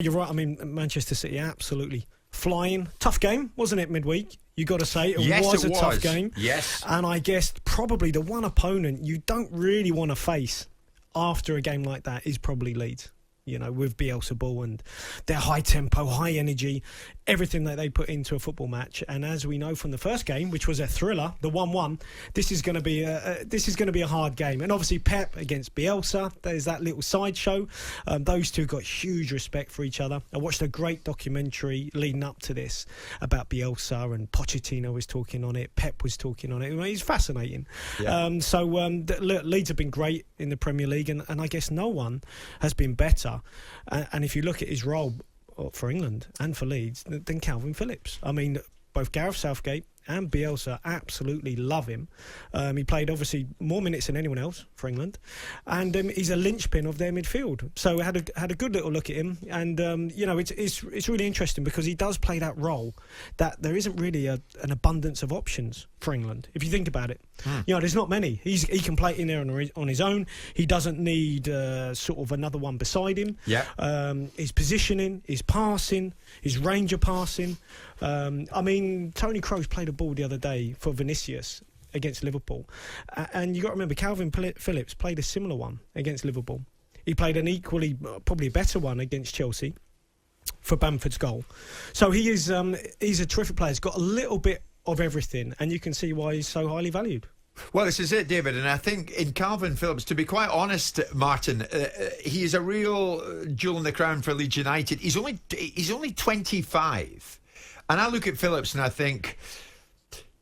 You're right. I mean, Manchester City absolutely flying. Tough game, wasn't it, midweek? You got to say it was a tough game. Yes. And I guess probably the one opponent you don't really want to face after a game like that is probably Leeds. You know, with Bielsa ball and their high tempo, high energy, everything that they put into a football match. And as we know from the first game, which was a thriller, the 1-1, this is going to be a hard game. And obviously Pep against Bielsa, there's that little sideshow. Those two got huge respect for each other. I watched a great documentary leading up to this about Bielsa, and Pochettino was talking on it, Pep was talking on it. It's fascinating. Yeah. Leeds have been great in the Premier League, and I guess no one has been better. And if you look at his role for England and for Leeds, then Calvin Phillips. I mean, both Gareth Southgate and Bielsa absolutely love him. He played obviously more minutes than anyone else for England, and he's a linchpin of their midfield. So I had a good little look at him, and it's really interesting because he does play that role that there isn't really an abundance of options for England. If you think about it, there's not many. He can play in there on his own. He doesn't need sort of another one beside him. Yeah. His positioning, his passing, his range of passing. I mean, Tony Kroos played a ball the other day for Vinicius against Liverpool, and you got to remember Calvin Phillips played a similar one against Liverpool. He played an equally, probably a better one against Chelsea for Bamford's goal. So he's a terrific player. He's got a little bit of everything, and you can see why he's so highly valued. Well, this is it, David, and I think in Calvin Phillips, to be quite honest, Martin, he is a real jewel in the crown for Leeds United. He's only 25, and I look at Phillips and I think,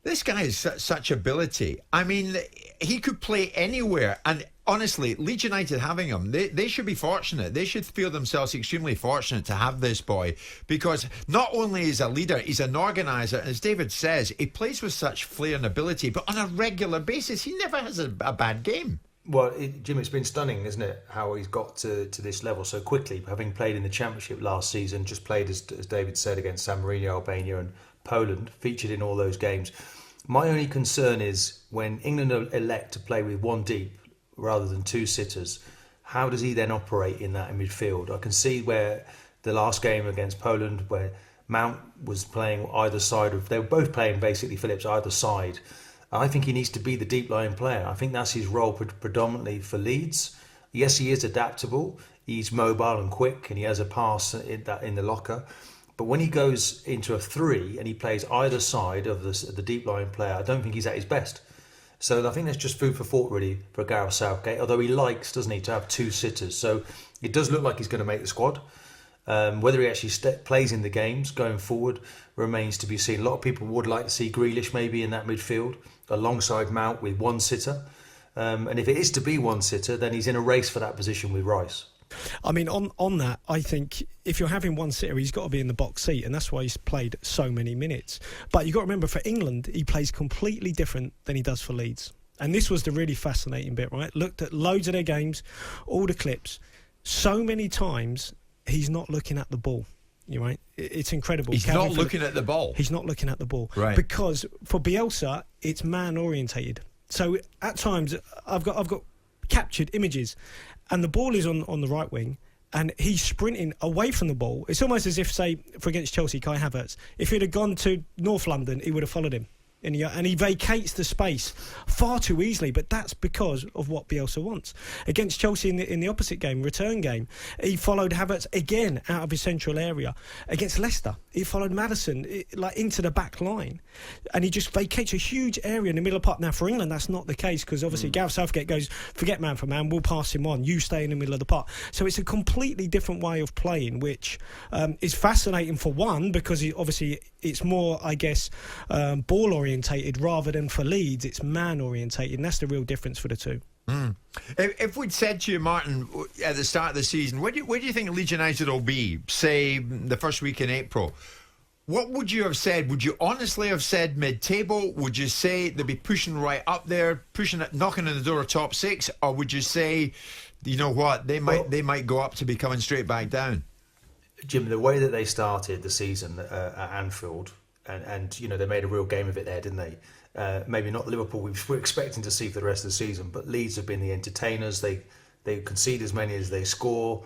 this guy has such ability. I mean, he could play anywhere, and honestly, Leeds United having him, they should be fortunate. They should feel themselves extremely fortunate to have this boy, because not only is he a leader, he's an organiser, and as David says, he plays with such flair and ability, but on a regular basis, he never has a bad game. Well, Jim, it's been stunning, isn't it, how he's got to this level so quickly, having played in the Championship last season, just played, as David said, against San Marino, Albania and Poland, featured in all those games. My only concern is when England elect to play with one deep rather than two sitters, how does he then operate in that in midfield? I can see where the last game against Poland, where Mount was playing either side of, they were both playing basically Phillips either side. I think he needs to be the deep line player. I think that's his role predominantly for Leeds. Yes, he is adaptable, he's mobile and quick, and he has a pass in the locker. But when he goes into a three and he plays either side of the deep line player, I don't think he's at his best. So I think that's just food for thought, really, for Gareth Southgate, although he likes, doesn't he, to have two sitters. So it does look like he's going to make the squad. Whether he actually plays in the games going forward remains to be seen. A lot of people would like to see Grealish maybe in that midfield, alongside Mount with one sitter. And if it is to be one sitter, then he's in a race for that position with Rice. I mean, on that, I think if you're having one sitter, he's got to be in the box seat, and that's why he's played so many minutes. But you've got to remember, for England, he plays completely different than he does for Leeds. And this was the really fascinating bit, right? Looked at loads of their games, all the clips. So many times, he's not looking at the ball. You right? It's incredible. He's not looking at the ball. He's not looking at the ball. Right. Because for Bielsa, it's man-orientated. So at times, I've got captured images, and the ball is on the right wing, and he's sprinting away from the ball. It's almost as if, say, for against Chelsea, Kai Havertz, if he'd have gone to North London, he would have followed him. And he vacates the space far too easily, but that's because of what Bielsa wants. Against Chelsea in the opposite game, return game, he followed Havertz again out of his central area. Against Leicester, he followed Maddison into the back line, and he just vacates a huge area in the middle of the park. Now for England, that's not the case, because obviously Gareth Southgate goes, forget man for man, we'll pass him on, you stay in the middle of the park. So it's a completely different way of playing, which is fascinating for one, because obviously it's more, I guess, ball orientated rather than for Leeds, it's man orientated, and that's the real difference for the two. If we'd said to you, Martin, at the start of the season, where do you think Leeds United will be, say, the first week in April? What would you have said? Would you honestly have said mid-table? Would you say they'd be pushing right up there, knocking on the door of top six? Or would you say, you know what, they might go up to be coming straight back down? Jim, the way that they started the season at Anfield, and you know, they made a real game of it there, didn't they? Maybe not Liverpool we're expecting to see for the rest of the season, but Leeds have been the entertainers. They concede as many as they score.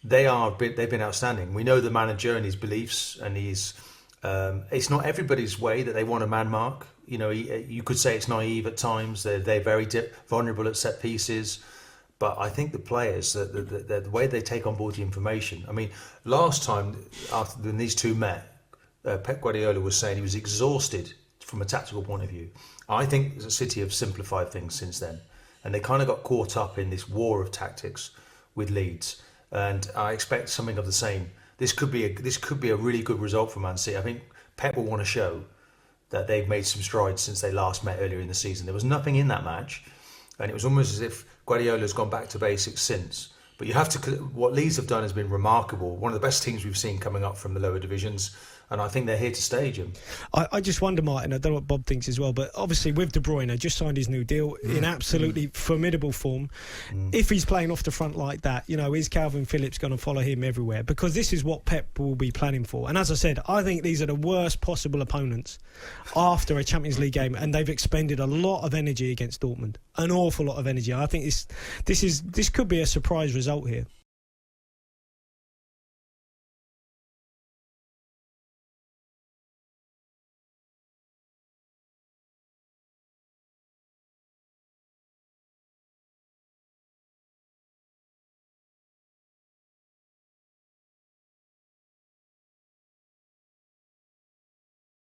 they've been outstanding. We know the manager and his beliefs, and it's not everybody's way that they want a man mark. You know, you could say it's naive at times. They're very vulnerable at set pieces. But I think the players, the way they take on board the information. I mean, last time when these two met, Pep Guardiola was saying he was exhausted from a tactical point of view. I think City have simplified things since then, and they kind of got caught up in this war of tactics with Leeds. And I expect something of the same. This could be a really good result for Man City. I think Pep will want to show that they've made some strides since they last met earlier in the season. There was nothing in that match, and it was almost as if Guardiola's gone back to basics since. But what Leeds have done has been remarkable. One of the best teams we've seen coming up from the lower divisions. And I think they're here to stay, Jim. I just wonder, Martin, I don't know what Bob thinks as well, but obviously with De Bruyne, just signed his new deal in absolutely formidable form. If he's playing off the front like that, you know, is Calvin Phillips going to follow him everywhere? Because this is what Pep will be planning for. And as I said, I think these are the worst possible opponents after a Champions League game, and they've expended a lot of energy against Dortmund. An awful lot of energy. I think this could be a surprise result here.